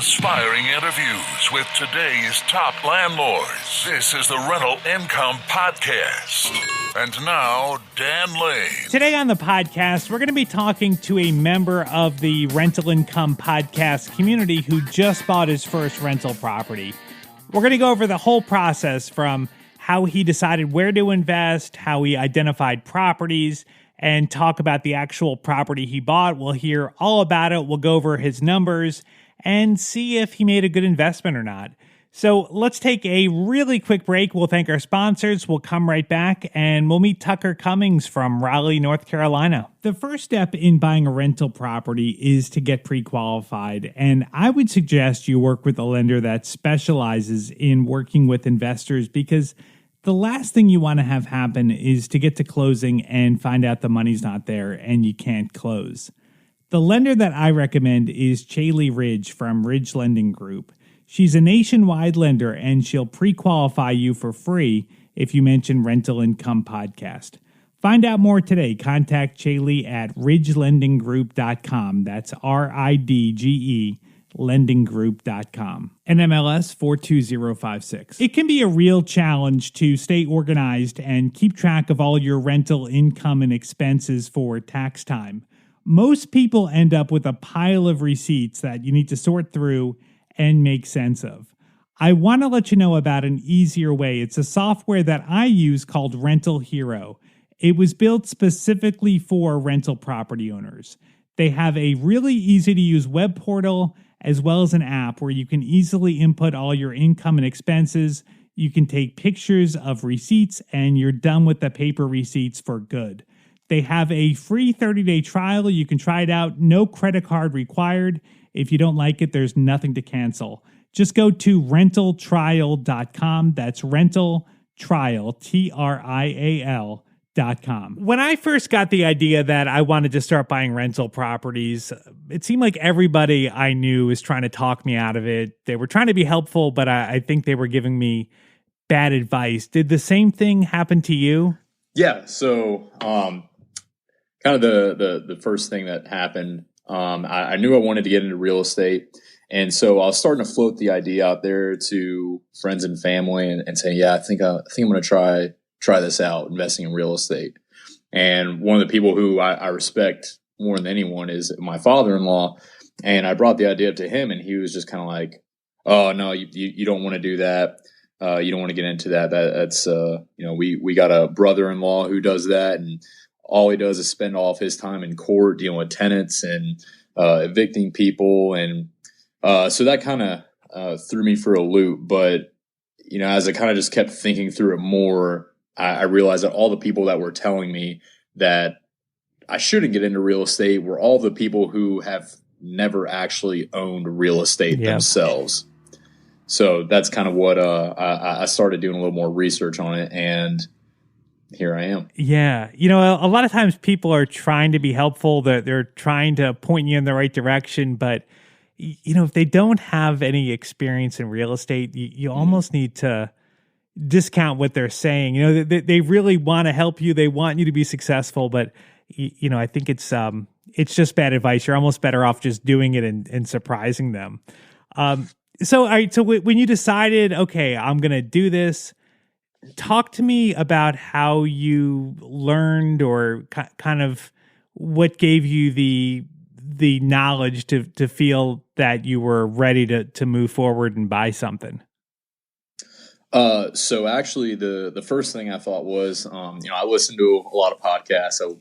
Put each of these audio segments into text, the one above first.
inspiring interviews with today's top landlords. This is the Rental Income Podcast. And now, Dan Lane. Today on the podcast, we're going to be talking to a member of the Rental Income Podcast community who just bought his first rental property. We're going to go over the whole process from how he decided where to invest, how he identified properties, and talk about the actual property he bought. We'll hear all about it. We'll go over his numbers and see if he made a good investment or not. So let's take a really quick break. We'll thank our sponsors. We'll come right back and we'll meet Tucker Cummings from Raleigh, North Carolina. The first step in buying a rental property is to get pre-qualified. And I would suggest you work with a lender that specializes in working with investors, because the last thing you want to have happen is to get to closing and find out the money's not there and you can't close. The lender that I recommend is Chaley Ridge from Ridge Lending Group. She's a nationwide lender and she'll pre-qualify you for free if you mention Rental Income Podcast. Find out more today. Contact Chaley at ridgelendinggroup.com. That's RIDGE lendinggroup.com. NMLS 42056. It can be a real challenge to stay organized and keep track of all your rental income and expenses for tax time. Most people end up with a pile of receipts that you need to sort through and make sense of. I want to let you know about an easier way. It's a software that I use called Rental Hero. It was built specifically for rental property owners. They have a really easy to use web portal as well as an app where you can easily input all your income and expenses. You can take pictures of receipts and you're done with the paper receipts for good. They have a free 30-day trial. You can try it out. No credit card required. If you don't like it, there's nothing to cancel. Just go to rentaltrial.com. That's rental trial, TRIAL.com. When I first got the idea that I wanted to start buying rental properties, it seemed like everybody I knew was trying to talk me out of it. They were trying to be helpful, but I think they were giving me bad advice. Did the same thing happen to you? Yeah. So, kind of the first thing that happened, I knew I wanted to get into real estate. And so I was starting to float the idea out there to friends and family and say, yeah, I think I'm going to try this out, investing in real estate. And one of the people who I respect more than anyone is my father-in-law. And I brought the idea up to him and he was just kind of like, oh no, you don't want to do that. You don't want to get into that. That's we got a brother-in-law who does that. And all he does is spend all of his time in court dealing with tenants and evicting people. And so that kind of threw me for a loop. But, as I kind of just kept thinking through it more, I realized that all the people that were telling me that I shouldn't get into real estate were all the people who have never actually owned real estate themselves. So that's kind of what I started doing a little more research on it, and here I am. Yeah. A lot of times people are trying to be helpful. They're trying to point you in the right direction, but if they don't have any experience in real estate, you almost need to discount what they're saying. They really want to help you. They want you to be successful, but I think it's just bad advice. You're almost better off just doing it and surprising them. So when you decided, okay, I'm going to do this, talk to me about how you learned or kind of what gave you the knowledge to feel that you were ready to move forward and buy something. So actually the first thing I thought was, I listen to a lot of podcasts. So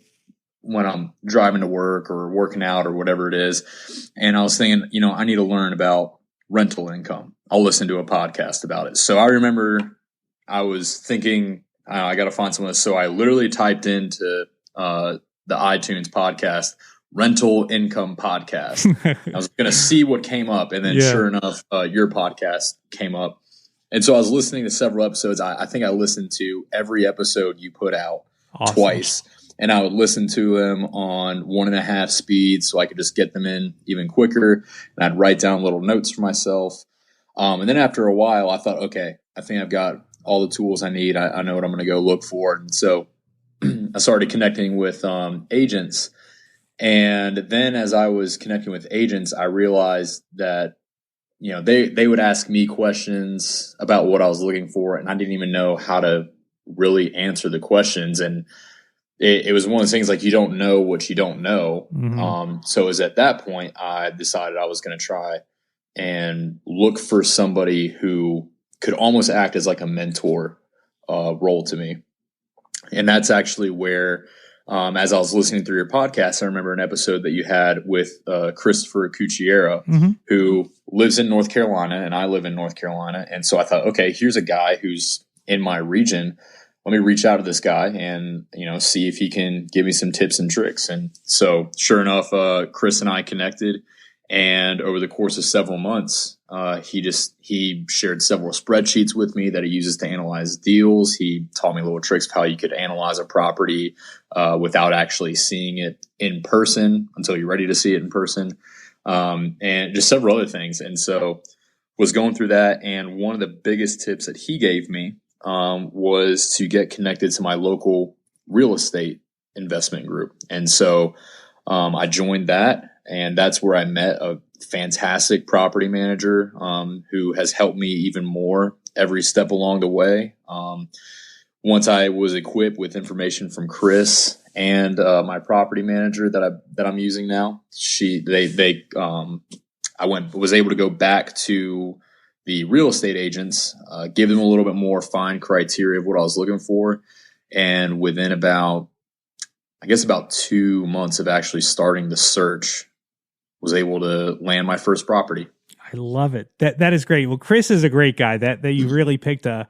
when I'm driving to work or working out or whatever it is, and I was thinking, I need to learn about rental income. I'll listen to a podcast about it. So I remember I was thinking, I got to find someone. So I literally typed into, the iTunes podcast, Rental Income Podcast. I was going to see what came up. And then sure enough, your podcast came up. And so I was listening to several episodes. I think I listened to every episode you put out twice. And I would listen to them on 1.5 speed so I could just get them in even quicker. And I'd write down little notes for myself. And then after a while, I thought, okay, I think I've got all the tools I need. I know what I'm going to go look for. And so I started connecting with agents. And then as I was connecting with agents, I realized that they would ask me questions about what I was looking for, and I didn't even know how to really answer the questions. And it was one of those things like you don't know what you don't know. So it was at that point I decided I was going to try and look for somebody who could almost act as like a mentor role to me. And that's actually where, as I was listening through your podcast, I remember an episode that you had with Christopher Cucchiera, who lives in North Carolina, and I live in North Carolina. And so I thought, okay, here's a guy who's in my region. Let me reach out to this guy and, see if he can give me some tips and tricks. And so sure enough, Chris and I connected. And over the course of several months, he shared several spreadsheets with me that he uses to analyze deals. He taught me little tricks of how you could analyze a property without actually seeing it in person until you're ready to see it in person, and just several other things. And so was going through that. And one of the biggest tips that he gave me was to get connected to my local real estate investment group. And so I joined that. And that's where I met a fantastic property manager who has helped me even more every step along the way. Once I was equipped with information from Chris and my property manager that I'm using now, I was able to go back to the real estate agents, give them a little bit more fine criteria of what I was looking for, and within about 2 months of actually starting the search, was able to land my first property. I love it. That is great. Well, Chris is a great guy that you really picked a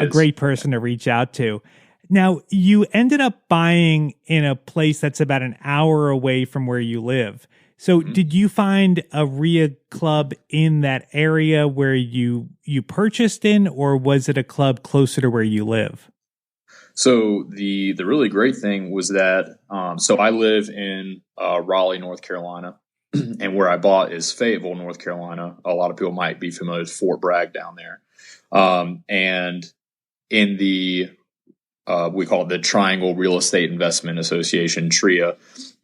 great person to reach out to. Now, you ended up buying in a place that's about an hour away from where you live. So did you find a RIA club in that area where you purchased in, or was it a club closer to where you live? So the really great thing was that, so I live in Raleigh, North Carolina. And where I bought is Fayetteville, North Carolina. A lot of people might be familiar with Fort Bragg down there. And in the, we call it the Triangle Real Estate Investment Association, TRIA.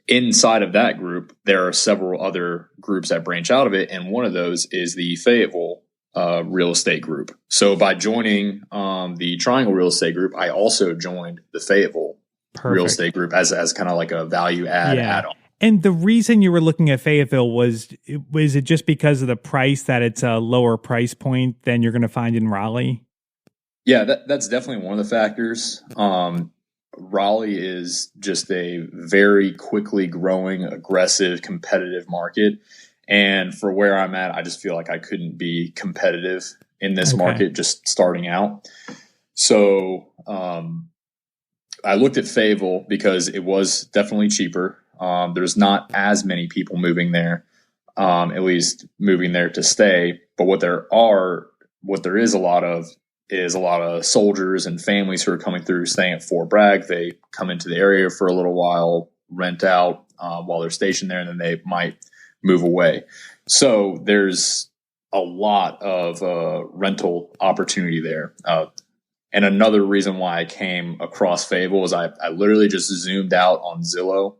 Inside of that group, there are several other groups that branch out of it. And one of those is the Fayetteville Real Estate Group. So by joining the Triangle Real Estate Group, I also joined the Fayetteville Real Estate Group as kind of like a value add-on. And the reason you were looking at Fayetteville was it just because of the price, that it's a lower price point than you're going to find in Raleigh? Yeah, that's definitely one of the factors. Raleigh is just a very quickly growing, aggressive, competitive market. And for where I'm at, I just feel like I couldn't be competitive in this market just starting out. So I looked at Fayetteville because it was definitely cheaper. There's not as many people moving there, at least moving there to stay. But what there is a lot of soldiers and families who are coming through, staying at Fort Bragg. They come into the area for a little while, rent out while they're stationed there, and then they might move away. So there's a lot of rental opportunity there. And another reason why I came across Fayetteville is I literally just zoomed out on Zillow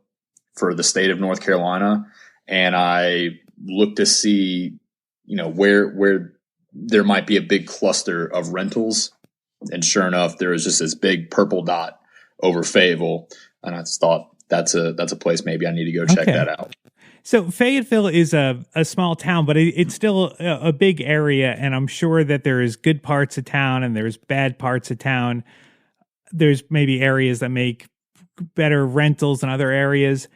for the state of North Carolina, and I looked to see, where there might be a big cluster of rentals. And sure enough, there was just this big purple dot over Fayetteville, and I just thought that's a place maybe I need to go check that out. So Fayetteville is a small town, but it's still a big area, and I'm sure that there is good parts of town and there's bad parts of town. There's maybe areas that make better rentals than other areas.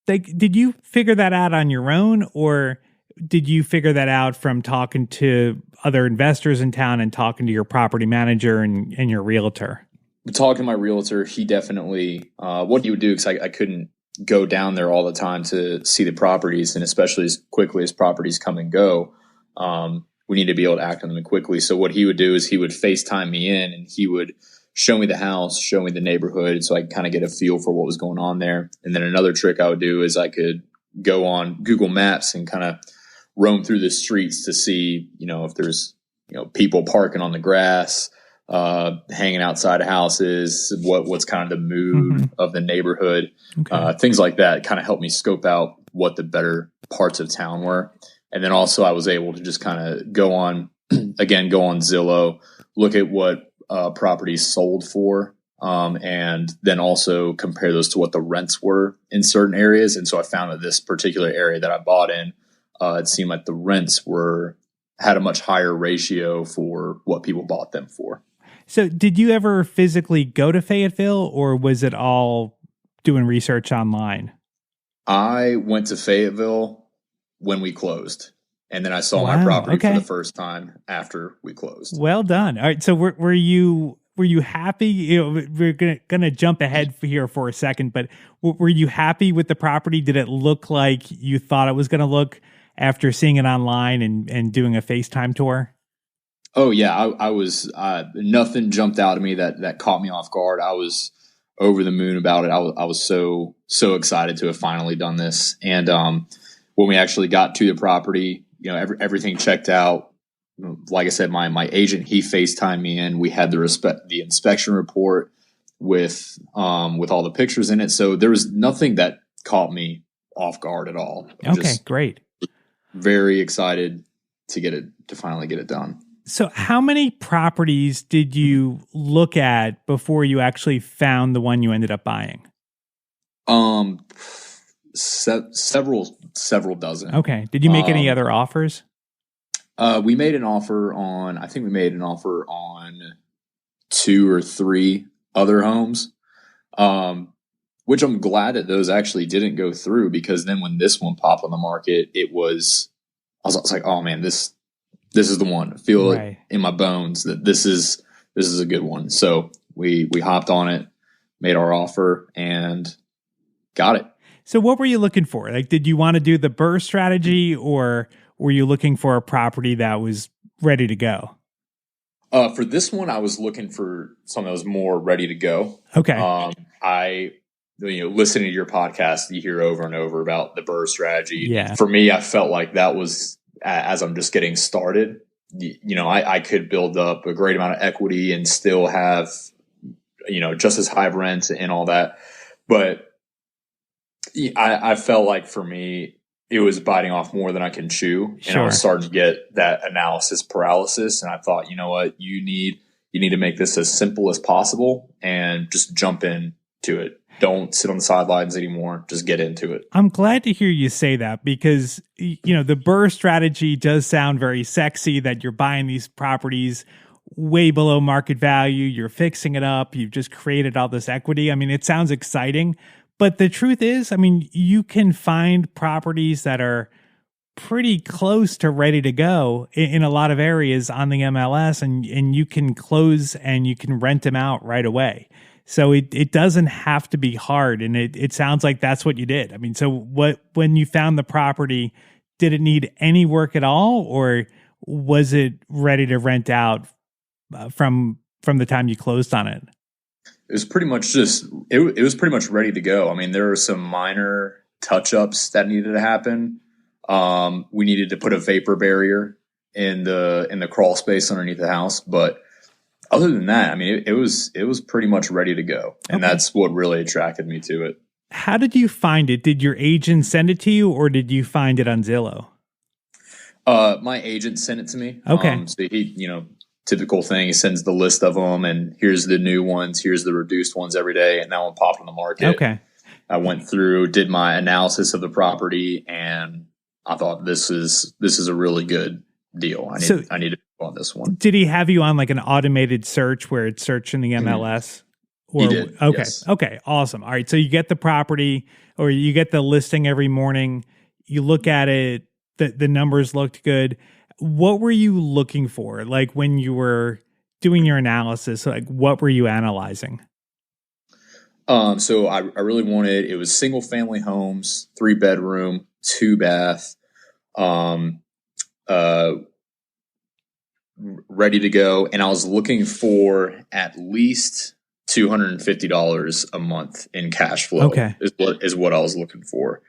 Did you figure that out on your own, or did you figure that out from talking to other investors in town and talking to your property manager and your realtor? Talking to my realtor, he definitely, what he would do, because I couldn't go down there all the time to see the properties, and especially as quickly as properties come and go, we need to be able to act on them quickly. So what he would do is he would FaceTime me in, and he would show me the house, show me the neighborhood, so I could kind of get a feel for what was going on there. And then another trick I would do is I could go on Google Maps and kind of roam through the streets to see, if there's, people parking on the grass, hanging outside of houses, what's kind of the mood of the neighborhood, things like that kind of helped me scope out what the better parts of town were. And then also I was able to just kind of go on Zillow, look at what properties sold for, and then also compare those to what the rents were in certain areas. And so I found that this particular area that I bought in, it seemed like the rents had a much higher ratio for what people bought them for. So did you ever physically go to Fayetteville, or was it all doing research online? I went to Fayetteville when we closed, and then I saw my property for the first time after we closed. Well done. All right. So were you happy? You know, we're gonna jump ahead here for a second, but were you happy with the property? Did it look like you thought it was going to look after seeing it online and doing a FaceTime tour? Oh yeah, I was. Nothing jumped out at me that caught me off guard. I was over the moon about it. I was so excited to have finally done this. And when we actually got to the property, you know, everything checked out. Like I said, my agent, he FaceTimed me in. We had the inspection report with all the pictures in it. So there was nothing that caught me off guard at all. Okay, great. Very excited to finally get it done. So how many properties did you look at before you actually found the one you ended up buying? Several dozen. Okay. Did you make any other offers? We made an offer on 2 or 3 other homes. Which I'm glad that those actually didn't go through, because then when this one popped on the market, I was like, oh man, this is the one. I feel it in my bones that this is a good one. So we hopped on it, made our offer, and got it. So what were you looking for? Like, did you want to do the BRRRR strategy, or were you looking for a property that was ready to go? For this one, I was looking for something that was more ready to go. Okay. Listening to your podcast, you hear over and over about the BRRRR strategy. Yeah. For me, I felt like that was, as I'm just getting started, I could build up a great amount of equity and still have, just as high rent and all that. But I felt like for me, it was biting off more than I can chew. And I was starting to get that analysis paralysis. And I thought, you know what, you need to make this as simple as possible and just jump into it. Don't sit on the sidelines anymore. Just get into it. I'm glad to hear you say that, because, the BRRRR strategy does sound very sexy, that you're buying these properties way below market value. You're fixing it up. You've just created all this equity. I mean, it sounds exciting, but the truth is, you can find properties that are pretty close to ready to go in a lot of areas on the MLS, and you can close and you can rent them out right away. So it doesn't have to be hard, and it sounds like that's what you did. So when you found the property, did it need any work at all, or was it ready to rent out from the time you closed on it? It was pretty much it was pretty much ready to go. There were some minor touch-ups that needed to happen. We needed to put a vapor barrier in the crawl space underneath the house, but other than that, it was pretty much ready to go. And that's what really attracted me to it. How did you find it? Did your agent send it to you, or did you find it on Zillow? My agent sent it to me. Okay. So he, typical thing, he sends the list of them, and here's the new ones, here's the reduced ones every day, and that one popped on the market. Okay. I went through, did my analysis of the property, and I thought this is a really good deal. I need to go on this one. Did he have you on like an automated search where it's searching the MLS? He did. Okay. Yes. Okay. Awesome. All right. So you get the property, or you get the listing every morning. You look at it. The numbers looked good. What were you looking for? Like when you were doing your analysis, like what were you analyzing? So I really wanted, it was single family homes, 3-bedroom, 2-bath, ready to go. And I was looking for at least $250 a month in cash flow. Okay. is what I was looking for.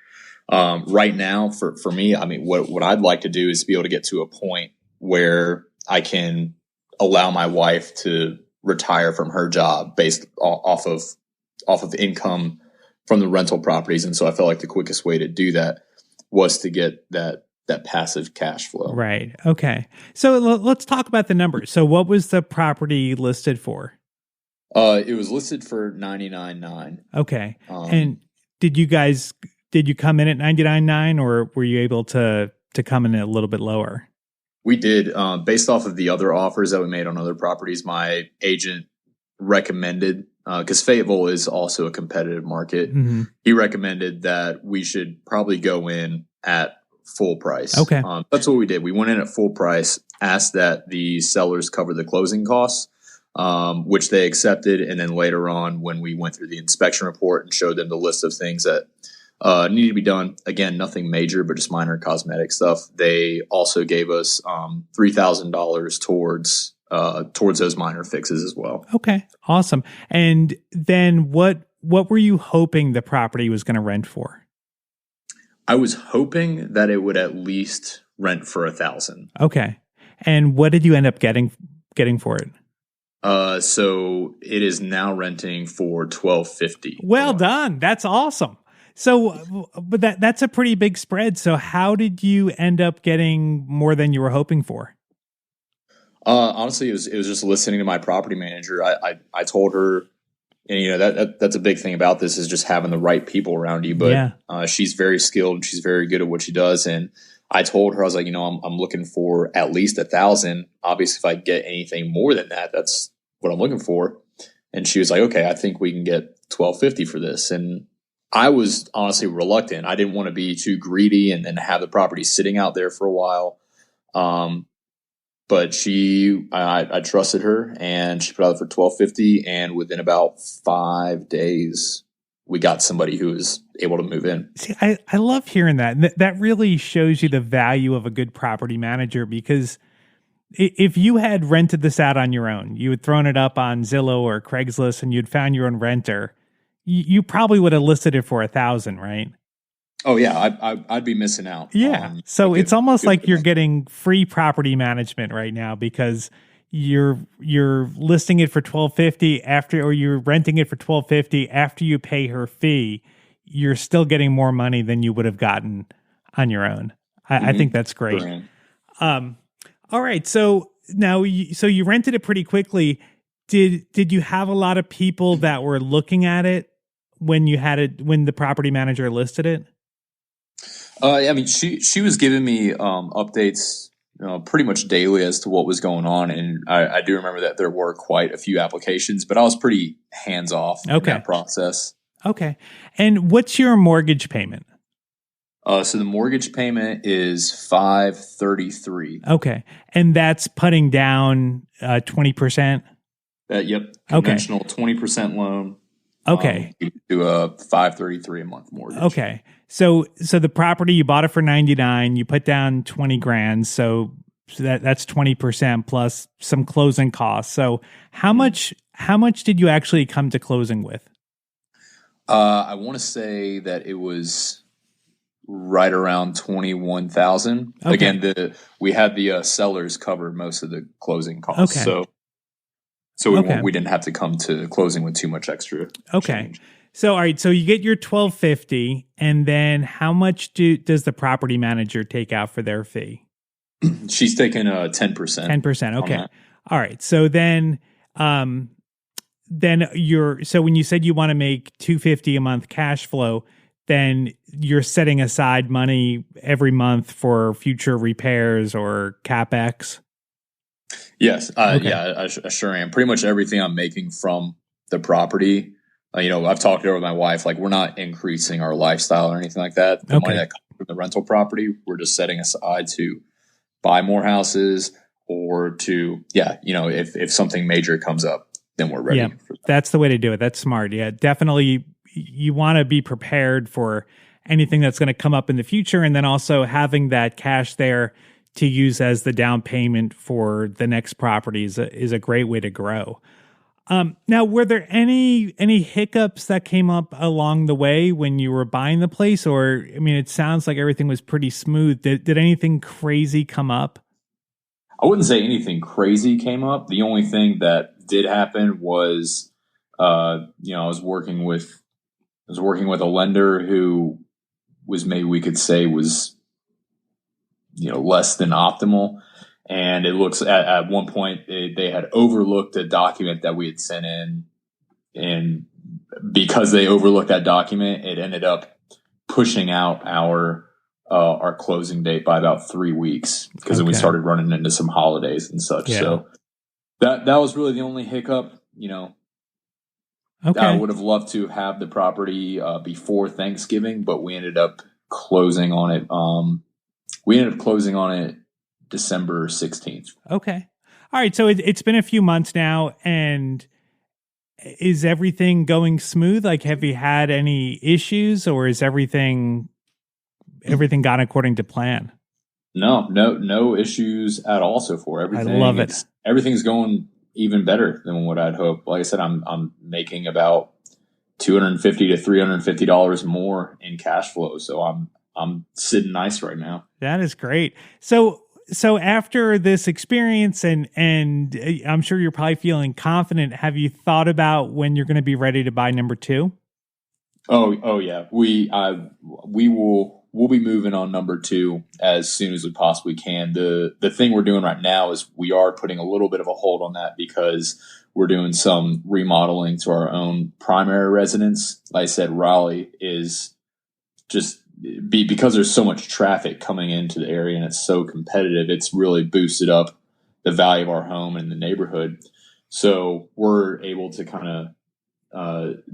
Right now for me, what I'd like to do is be able to get to a point where I can allow my wife to retire from her job based off of income from the rental properties. And so I felt like the quickest way to do that was to get that that passive cash flow. Right. Okay. So let's talk about the numbers. So what was the property listed for? It was listed for 99.9. Okay. And did you come in at 99.9, or were you able to come in a little bit lower? We did, based off of the other offers that we made on other properties. My agent recommended, because Fayetteville is also a competitive market. Mm-hmm. He recommended that we should probably go in at full price. Okay. That's what we did. We went in at full price, asked that the sellers cover the closing costs, which they accepted. And then later on, when we went through the inspection report and showed them the list of things that needed to be done, again, nothing major, but just minor cosmetic stuff, they also gave us $3,000 towards those minor fixes as well. Okay, awesome. And then what were you hoping the property was going to rent for? I was hoping that it would at least rent for $1,000. Okay. And what did you end up getting for it? So it is now renting for $1,250. Well done. That's awesome. So, but that's a pretty big spread. So how did you end up getting more than you were hoping for? Honestly, it was just listening to my property manager. I told her, and that's a big thing about this, is just having the right people around you. But she's very skilled and she's very good at what she does. And I told her, I was like, I'm looking for at least $1,000. Obviously, if I get anything more than that, that's what I'm looking for. And she was like, okay, I think we can get $1,250 for this. And I was honestly reluctant. I didn't want to be too greedy and then have the property sitting out there for a while. But I trusted her, and she put out for $1,250, and within about 5 days, we got somebody who was able to move in. See, I love hearing that. That really shows you the value of a good property manager, because if you had rented this out on your own, you had thrown it up on Zillow or Craigslist and you'd found your own renter, you probably would have listed it for $1,000, right? Oh yeah, I'd be missing out. Yeah. So it's almost like you're getting free property management right now, because you're listing it for $1,250 or you're renting it for $1,250 after you pay her fee. You're still getting more money than you would have gotten on your own. I think that's great. All right. So now you rented it pretty quickly. Did you have a lot of people that were looking at it when the property manager listed it? I mean, she was giving me updates, pretty much daily as to what was going on, and I do remember that there were quite a few applications, but I was pretty hands off in that process. Okay, and what's your mortgage payment? So the mortgage payment is $533. Okay, and that's putting down 20%. Yep, conventional 20% loan. Okay. Do a $533 a month mortgage. Okay. So the property, you bought it for 99, you put down 20 grand. So that's 20% plus some closing costs. So how much did you actually come to closing with? I want to say that it was right around 21,000. Okay. Again, we had the sellers cover most of the closing costs. Okay. So we didn't have to come to closing with too much extra. Okay. Change. So all right, so you get your $1,250, and then how much does the property manager take out for their fee? She's taking 10%. 10%. Okay. All right. So then when you said you want to make $250 a month cash flow, then you're setting aside money every month for future repairs or CapEx. Yes. Yeah, I sure am. Pretty much everything I'm making from the property, I've talked it over with my wife, like we're not increasing our lifestyle or anything like that. The money that comes from the rental property, we're just setting aside to buy more houses or to, if something major comes up, then we're ready for that. That's the way to do it. That's smart. Yeah, definitely. You want to be prepared for anything that's going to come up in the future. And then also having that cash there to use as the down payment for the next property is a great way to grow. Now, were there any hiccups that came up along the way when you were buying the place? Or, I mean, it sounds like everything was pretty smooth. Did anything crazy come up? I wouldn't say anything crazy came up. The only thing that did happen was, I was working with a lender who was, maybe we could say, was less than optimal. And it looks at one point they had overlooked a document that we had sent in, and because they overlooked that document, it ended up pushing out our closing date by about 3 weeks, because then we started running into some holidays and such. Yeah. So that was really the only hiccup. I would have loved to have the property before Thanksgiving, but we ended up closing on it. December 16th. Okay. All right. So it's been a few months now, and is everything going smooth? Like, have you had any issues, or is everything gone according to plan? No issues at all so far. Everything, I love it. Everything's going even better than what I'd hoped. Like I said, I'm making about $250 to $350 more in cash flow. So I'm sitting nice right now. That is great. So after this experience, and I'm sure you're probably feeling confident, have you thought about when you're going to be ready to buy number 2? Oh yeah. We'll be moving on number 2 as soon as we possibly can. The thing we're doing right now is we are putting a little bit of a hold on that, because we're doing some remodeling to our own primary residence. Like I said, Raleigh is just because there's so much traffic coming into the area and it's so competitive, it's really boosted up the value of our home and the neighborhood. So we're able to kind of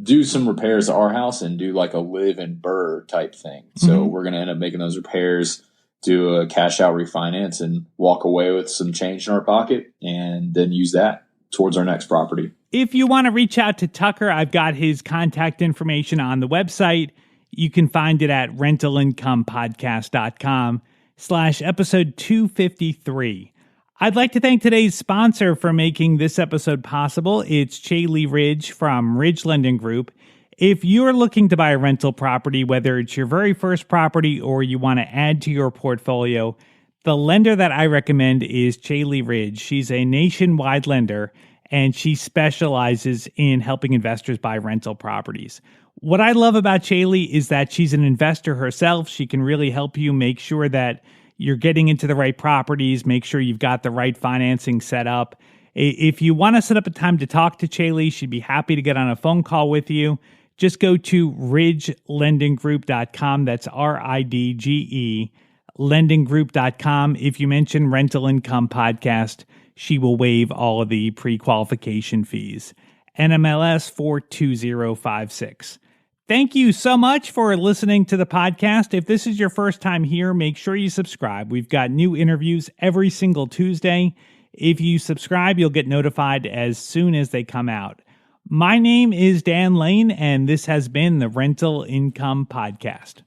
do some repairs to our house and do like a live in BRRRR type thing. So we're going to end up making those repairs, do a cash out refinance, and walk away with some change in our pocket, and then use that towards our next property. If you want to reach out to Tucker, I've got his contact information on the website. You can find it at rentalincomepodcast.com/episode 253. I'd like to thank today's sponsor for making this episode possible. It's Chaley Ridge from Ridge Lending Group. If you're looking to buy a rental property, whether it's your very first property or you want to add to your portfolio, the lender that I recommend is Chaley Ridge. She's a nationwide lender, and she specializes in helping investors buy rental properties. What I love about Chaley is that she's an investor herself. She can really help you make sure that you're getting into the right properties, make sure you've got the right financing set up. If you want to set up a time to talk to Chaley, she'd be happy to get on a phone call with you. Just go to ridgelendinggroup.com. That's RIDGE, lendinggroup.com. If you mention Rental Income Podcast, she will waive all of the pre-qualification fees. NMLS 42056. Thank you so much for listening to the podcast. If this is your first time here, make sure you subscribe. We've got new interviews every single Tuesday. If you subscribe, you'll get notified as soon as they come out. My name is Dan Lane, and this has been the Rental Income Podcast.